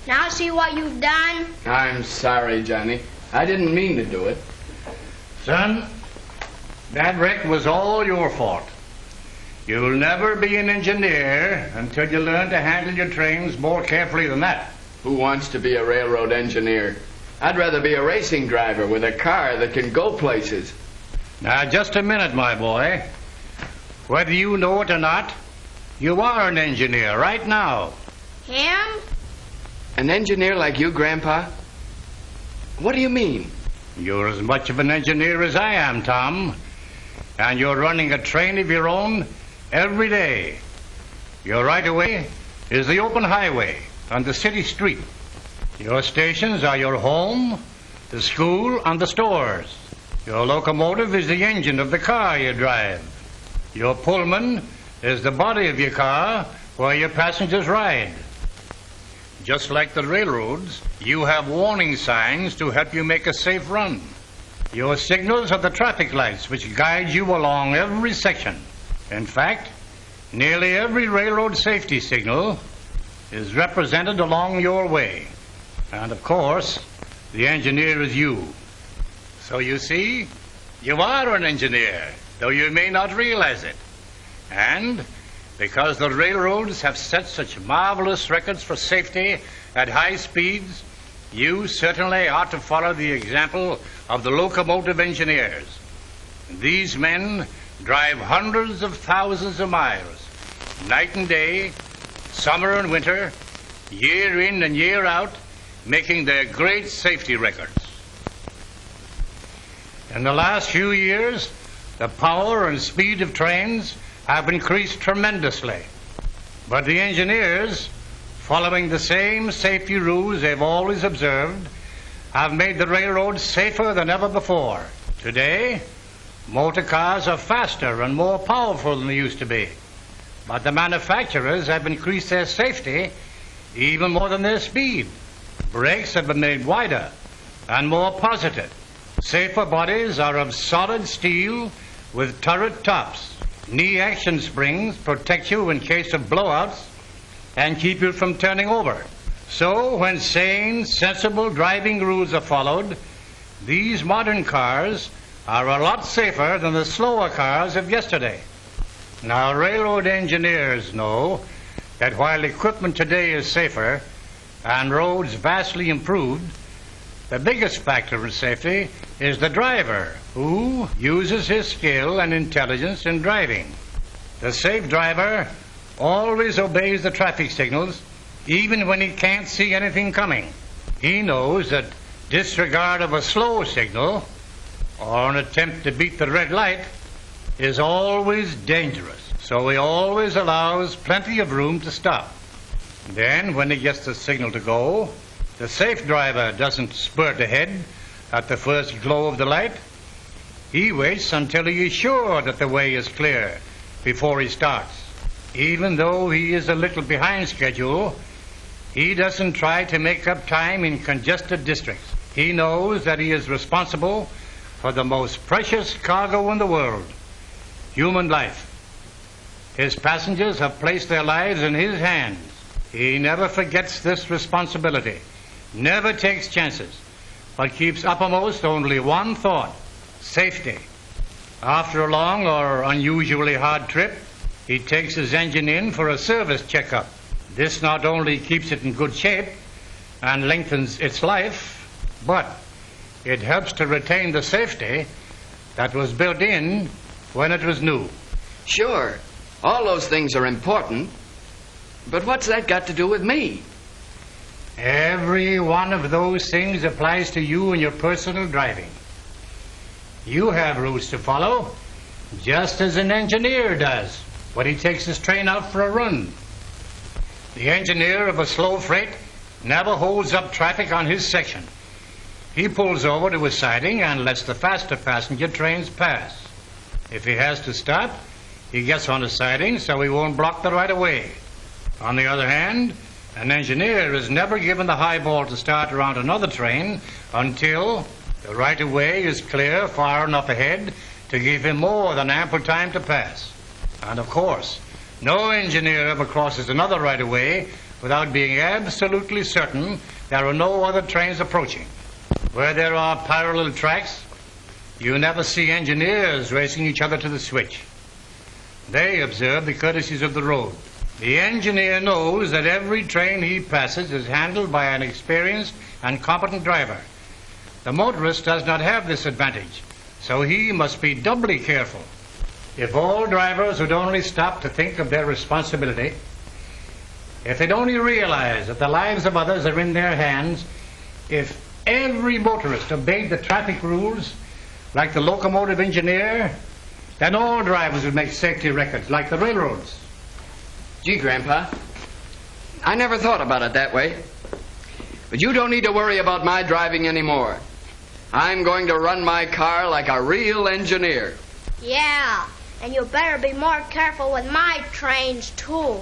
Now see what you've done? I'm sorry, Johnny. I didn't mean to do it. Son, that wreck was all your fault. You'll never be an engineer until you learn to handle your trains more carefully than that. Who wants to be a railroad engineer? I'd rather be a racing driver with a car that can go places. Now, just a minute, my boy. Whether you know it or not, you are an engineer right now. Him? An engineer like you, Grandpa? What do you mean? You're as much of an engineer as I am, Tom. And you're running a train of your own every day. Your right-of-way is the open highway on the city street. Your stations are your home, the school, and the stores. Your locomotive is the engine of the car you drive. Your Pullman is the body of your car where your passengers ride. Just like the railroads, you have warning signs to help you make a safe run. Your signals are the traffic lights which guide you along every section. In fact, nearly every railroad safety signal is represented along your way. And of course, the engineer is you. So you see, you are an engineer, though you may not realize it. And because the railroads have set such marvelous records for safety at high speeds, you certainly ought to follow the example of the locomotive engineers. These men drive hundreds of thousands of miles, night and day, summer and winter, year in and year out, making their great safety records. In the last few years, the power and speed of trains have increased tremendously. But the engineers, following the same safety rules they've always observed, have made the railroads safer than ever before. Today, motor cars are faster and more powerful than they used to be. But the manufacturers have increased their safety even more than their speed. Brakes have been made wider and more positive. Safer bodies are of solid steel with turret tops. Knee action springs protect you in case of blowouts and keep you from turning over. So when sane, sensible driving rules are followed, these modern cars are a lot safer than the slower cars of yesterday. Now, railroad engineers know that while equipment today is safer and roads vastly improved, the biggest factor in safety is the driver, who uses his skill and intelligence in driving. The safe driver always obeys the traffic signals, even when he can't see anything coming. He knows that disregard of a slow signal or an attempt to beat the red light is always dangerous. So he always allows plenty of room to stop. Then, when he gets the signal to go, the safe driver doesn't spurt ahead at the first glow of the light. He waits until he is sure that the way is clear before he starts. Even though he is a little behind schedule, he doesn't try to make up time in congested districts. He knows that he is responsible for the most precious cargo in the world, human life. His passengers have placed their lives in his hands. He never forgets this responsibility, never takes chances, but keeps uppermost only one thought: safety. After a long or unusually hard trip, he takes his engine in for a service checkup. This not only keeps it in good shape and lengthens its life, but it helps to retain the safety that was built in when it was new. Sure, all those things are important, but what's that got to do with me? Every one of those things applies to you in your personal driving. You have rules to follow, just as an engineer does when he takes his train out for a run. The engineer of a slow freight never holds up traffic on his section. He pulls over to a siding and lets the faster passenger trains pass. If he has to stop, he gets on the siding so he won't block the right-of-way. On the other hand, an engineer is never given the high ball to start around another train until the right-of-way is clear far enough ahead to give him more than ample time to pass. And of course, no engineer ever crosses another right-of-way without being absolutely certain there are no other trains approaching. Where there are parallel tracks, you never see engineers racing each other to the switch. They observe the courtesies of the road. The engineer knows that every train he passes is handled by an experienced and competent driver. The motorist does not have this advantage, so he must be doubly careful. If all drivers would only stop to think of their responsibility, if they'd only realize that the lives of others are in their hands, if every motorist obeyed the traffic rules like the locomotive engineer, then all drivers would make safety records like the railroads. Gee, Grandpa, I never thought about it that way. But you don't need to worry about my driving anymore. I'm going to run my car like a real engineer. Yeah, and you better be more careful with my trains, too.